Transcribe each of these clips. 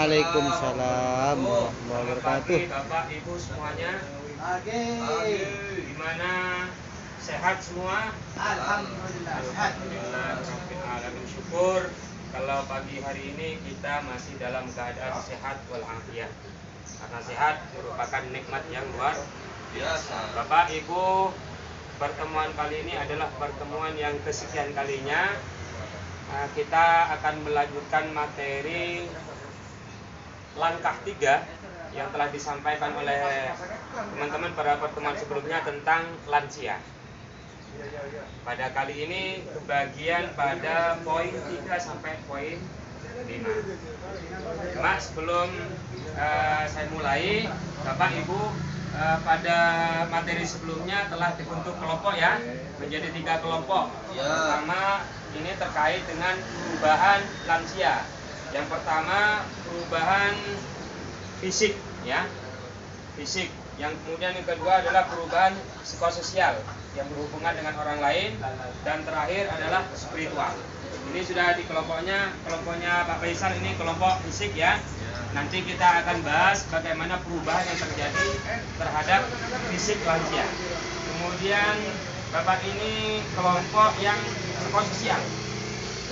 Waalaikumsalam warahmatullahi wabarakatuh. Bapak Ibu semuanya. Gimana? Sehat semua? Alhamdulillah sehat. Alhamdulillah, syukur kalau pagi hari ini kita masih dalam keadaan sehat walafiat. Karena sehat merupakan nikmat yang luar biasa. Bapak Ibu, pertemuan kali ini adalah pertemuan yang kesekian kalinya. Kita akan melanjutkan materi langkah 3 yang telah disampaikan oleh teman-teman pada pertemuan sebelumnya tentang lansia. Pada kali ini kebagian pada poin 3 sampai poin 5. Mas, sebelum saya mulai, Bapak Ibu, pada materi sebelumnya telah dibentuk kelompok ya, menjadi 3 kelompok. Pertama, ini terkait dengan perubahan lansia. Yang pertama, perubahan fisik ya, fisik. Yang kemudian yang kedua adalah perubahan psikososial yang berhubungan dengan orang lain, dan terakhir adalah spiritual. Ini sudah di kelompoknya Pak Faisal, ini kelompok fisik ya. Nanti kita akan bahas bagaimana perubahan yang terjadi terhadap fisik lansia. Kemudian Bapak ini kelompok yang psikososial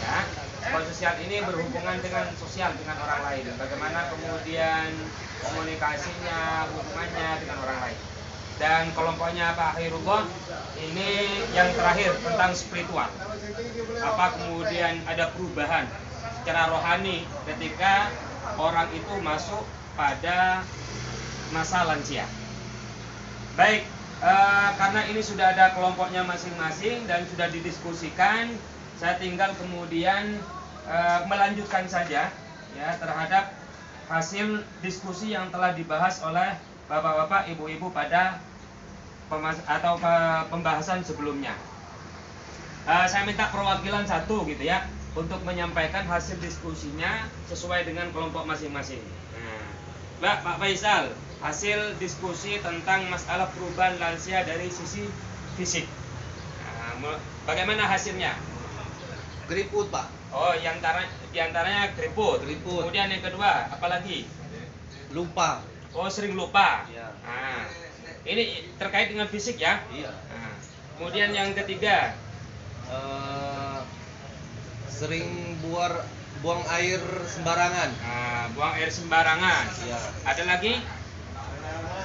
ya. Psikososial ini berhubungan dengan sosial, dengan orang lain. Bagaimana kemudian komunikasinya, hubungannya dengan orang lain. Dan kelompoknya Pak Khairullah ini yang terakhir tentang spiritual. Apa kemudian ada perubahan secara rohani ketika orang itu masuk pada masa lansia. Baik, karena ini sudah ada kelompoknya masing-masing dan sudah didiskusikan, saya tinggal kemudian melanjutkan saja ya terhadap hasil diskusi yang telah dibahas oleh bapak-bapak, ibu-ibu pada pembahasan sebelumnya. Saya minta perwakilan satu gitu ya untuk menyampaikan hasil diskusinya sesuai dengan kelompok masing-masing. Mbak, Pak Faisal, hasil diskusi tentang masalah perubahan lansia dari sisi fisik. Bagaimana hasilnya? Keriput, Pak. Oh, diantaranya keriput. Kemudian yang kedua, apalagi? Lupa. Oh, sering lupa. Iya. Ini terkait dengan fisik ya? Iya. Kemudian yang ketiga, Sering buang air sembarangan. Buang air sembarangan. Iya. Ada lagi?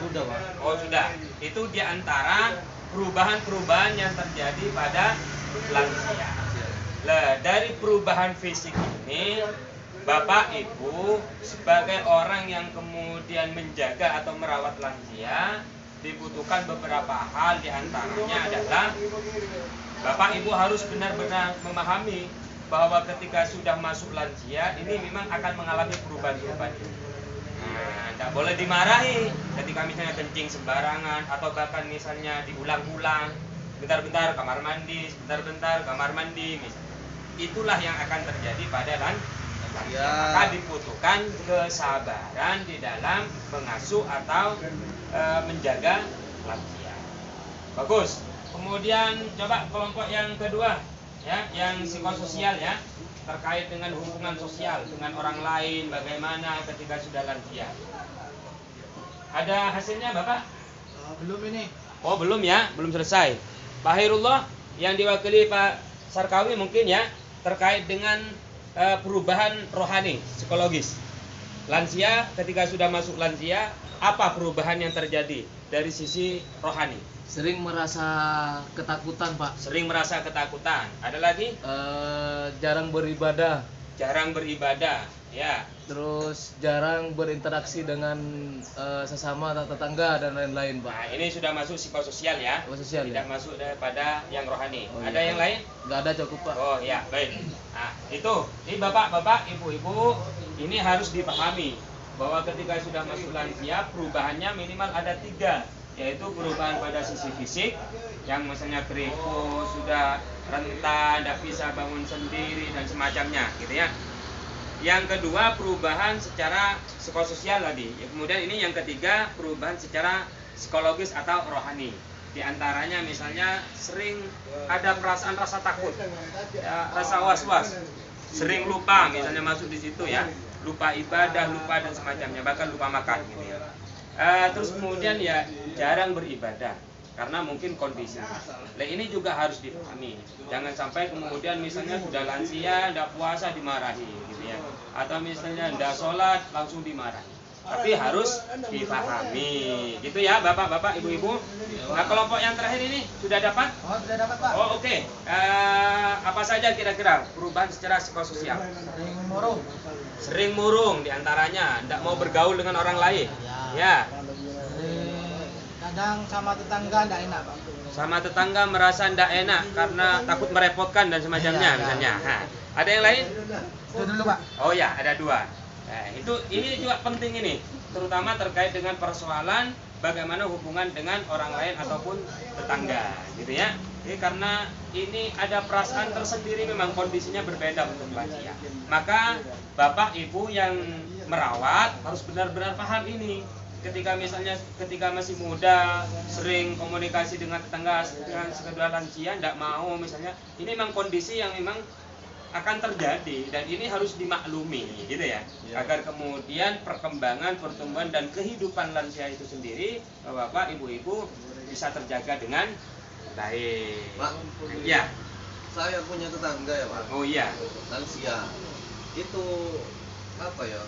Sudah, Pak. Oh, sudah. Itu diantara perubahan-perubahan yang terjadi pada lansia. Nah, dari perubahan fisik ini, Bapak Ibu sebagai orang yang kemudian menjaga atau merawat lansia, dibutuhkan beberapa hal. Diantaranya adalah Bapak Ibu harus benar-benar memahami bahwa ketika sudah masuk lansia ini memang akan mengalami perubahan-perubahan. Tidak boleh dimarahi ketika misalnya kencing sembarangan atau bahkan misalnya diulang-ulang, bentar-bentar kamar mandi, sebentar-bentar kamar mandi misalnya. Itulah yang akan terjadi pada lansia. Maka dibutuhkan kesabaran di dalam mengasuh atau menjaga lansia. Bagus. Kemudian coba kelompok yang kedua ya, yang psikososial ya, terkait dengan hubungan sosial dengan orang lain, bagaimana ketika sudah lansia. Ada hasilnya Bapak? Belum ini. Oh, belum ya, belum selesai. Pak Khairullah yang diwakili Pak Sarkawi mungkin ya, terkait dengan perubahan rohani, psikologis. Lansia, ketika sudah masuk lansia, apa perubahan yang terjadi dari sisi rohani? Sering merasa ketakutan, Pak. Sering merasa ketakutan. Ada lagi? Jarang beribadah. Jarang beribadah, ya. Terus jarang berinteraksi dengan sesama tetangga dan lain-lain, Pak. Nah, ini sudah masuk psikososial ya. Psikososial, tidak ya. masuk daripada yang rohani. Oh, ada iya. yang lain? Nggak ada, cukup, Pak. Oh ya, baik. Nah, itu. Ini bapak-bapak, ibu-ibu, ini harus dipahami bahwa ketika sudah masuk lansia, perubahannya minimal ada 3, yaitu perubahan pada sisi fisik, yang misalnya keriput, sudah rentan, tidak bisa bangun sendiri dan semacamnya, gitu ya. Yang kedua, perubahan secara psikososial tadi. Kemudian ini yang ketiga, perubahan secara psikologis atau rohani. Di antaranya misalnya sering ada perasaan rasa takut, ya, rasa was-was, sering lupa misalnya masuk di situ ya, lupa ibadah, lupa dan semacamnya, bahkan lupa makan gitu ya. Terus kemudian ya jarang beribadah karena mungkin kondisi. Nah, ini juga harus dipahami. Jangan sampai kemudian misalnya sudah lansia, tidak puasa dimarahi gitu ya. Atau misalnya tidak sholat langsung dimarahi. Tapi harus dipahami. Gitu ya Bapak-bapak, Ibu-ibu. Nah, kelompok yang terakhir ini sudah dapat? Oh, sudah dapat, Pak. Oh, oke. Apa saja kira-kira perubahan secara psikososial? Sering murung. Sering murung diantaranya, tidak mau bergaul dengan orang lain. Ya. Kadang sama tetangga enggak enak, Pak. Sama tetangga merasa tidak enak karena takut merepotkan dan semacamnya Iya, misalnya. Nah, ada yang lain? Itu dulu, Pak. Oh ya, ada dua. Nah, ini juga penting ini, terutama terkait dengan persoalan bagaimana hubungan dengan orang lain ataupun tetangga, gitu ya. Ini karena ini ada perasaan tersendiri, memang kondisinya berbeda untuk lansia. Maka Bapak Ibu yang merawat harus benar-benar paham ini. Ketika misalnya ketika masih muda sering komunikasi dengan tetangga dengan sekedar lansia, tidak mau misalnya, ini memang kondisi yang memang akan terjadi dan ini harus dimaklumi gitu ya, agar kemudian perkembangan, pertumbuhan dan kehidupan lansia itu sendiri Bapak Ibu-ibu bisa terjaga dengan baik. Pak, Ya. saya punya tetangga ya Pak. Oh iya. Lansia. Itu apa ya?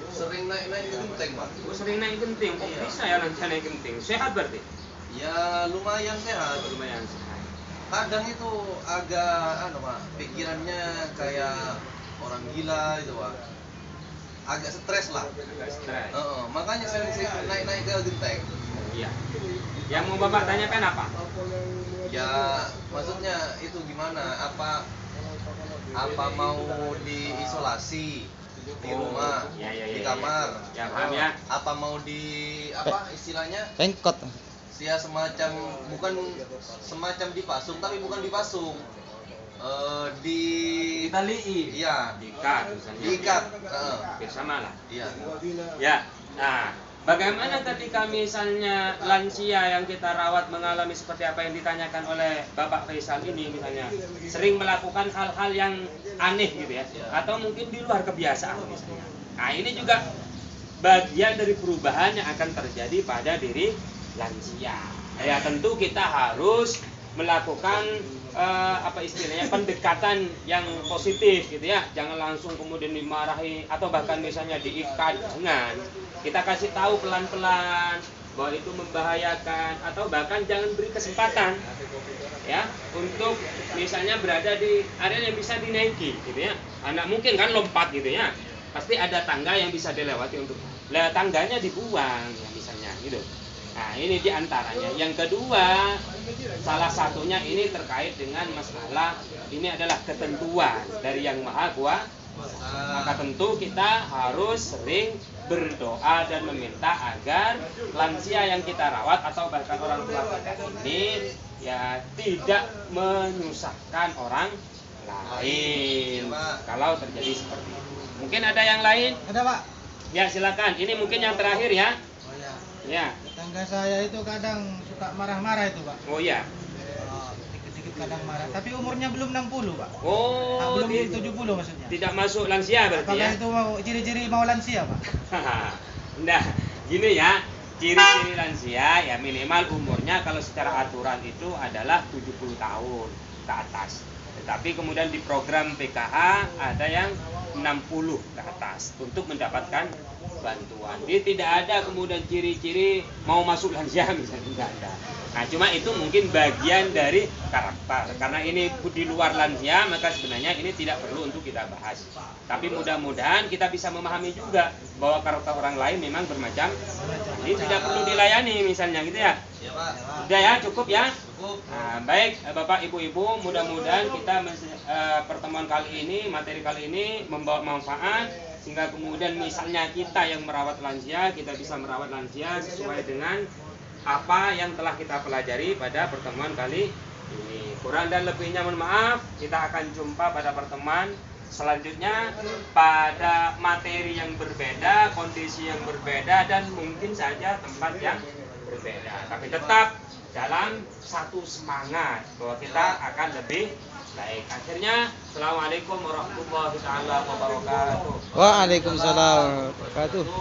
Sering naik-naik genteng Pak. Oh, sering naik genting. Kok Iya. bisa ya lansia naik genting? Sehat berarti? Ya lumayan sehat. Lumayan sehat. Kadang itu agak Pak, pikirannya kayak orang gila itu Pak. Agak stres lah. Agak stres. Makanya sering naik-naik ke genteng. Iya. Yang mau Bapak tanyakan apa? Ya maksudnya itu gimana? Apa mau diisolasi di rumah, Ya, di kamar? Ya, paham ya. Apa mau apa istilahnya? Pengkot. Ya semacam, bukan semacam dipasung, tapi bukan dipasung. Ditalii. Iya, Diikat misalnya. diikat. Hampir sama lah. Iya. Ya. Nah, bagaimana ketika misalnya lansia yang kita rawat mengalami seperti apa yang ditanyakan oleh Bapak Faisal ini misalnya, sering melakukan hal-hal yang aneh gitu ya, atau mungkin di luar kebiasaan misalnya. Nah, ini juga bagian dari perubahan yang akan terjadi pada diri lansia. Ya, tentu kita harus melakukan apa istilahnya, pendekatan yang positif gitu ya. Jangan langsung kemudian dimarahi atau bahkan misalnya diikat. Jangan. Kita kasih tahu pelan-pelan bahwa itu membahayakan, atau bahkan jangan beri kesempatan ya untuk misalnya berada di area yang bisa dinaiki gitu ya. Anak mungkin kan lompat gitu ya. Pasti ada tangga yang bisa dilewati untuk tangganya dibuang ya misalnya gitu. Nah, ini diantaranya. Yang kedua, salah satunya ini terkait dengan masalah, ini adalah ketentuan dari Yang Maha Kuasa. Maka tentu kita harus sering berdoa dan meminta agar lansia yang kita rawat atau bahkan orang tua kita ini ya tidak menyusahkan orang lain kalau terjadi seperti itu. Mungkin ada yang lain? Ada, Pak. Ya, silakan. Ini mungkin yang terakhir ya. Oh ya. Ya. Tetangga saya itu kadang suka marah-marah itu, Pak. Oh iya. Dikit-dikit kadang marah. Tapi umurnya belum 60, Pak. Oh, Belum 70 maksudnya. tidak masuk lansia berarti Apakah ya? itu mau ciri-ciri mau lansia, Pak? Nah, gini ya. Ciri-ciri lansia ya minimal umurnya kalau secara aturan itu adalah 70 tahun ke atas. Tetapi kemudian di program PKH ada yang 60 ke atas untuk mendapatkan bantuan. Jadi tidak ada kemudian ciri-ciri mau masuk lansia misalnya, tidak ada. Nah, cuma itu mungkin bagian dari karakter. Karena ini di luar lansia, maka sebenarnya ini tidak perlu untuk kita bahas. Tapi mudah-mudahan kita bisa memahami juga bahwa karakter orang lain memang bermacam. Ini tidak perlu dilayani misalnya gitu ya. Ya Pak. Sudah ya, cukup ya. Cukup. Nah, baik Bapak Ibu-ibu, mudah-mudahan kita pertemuan kali ini, materi kali ini membawa manfaat sehingga kemudian misalnya kita yang merawat lansia, kita bisa merawat lansia sesuai dengan apa yang telah kita pelajari pada pertemuan kali ini. Kurang dan lebihnya mohon maaf. Kita akan jumpa pada pertemuan selanjutnya pada materi yang berbeda, kondisi yang berbeda, dan mungkin saja tempat yang berbeda. Tapi tetap dalam satu semangat bahwa kita akan lebih Baik, akhirnya Assalamualaikum warahmatullahi wabarakatuh. Waalaikumsalam warahmatullahi wabarakatuh.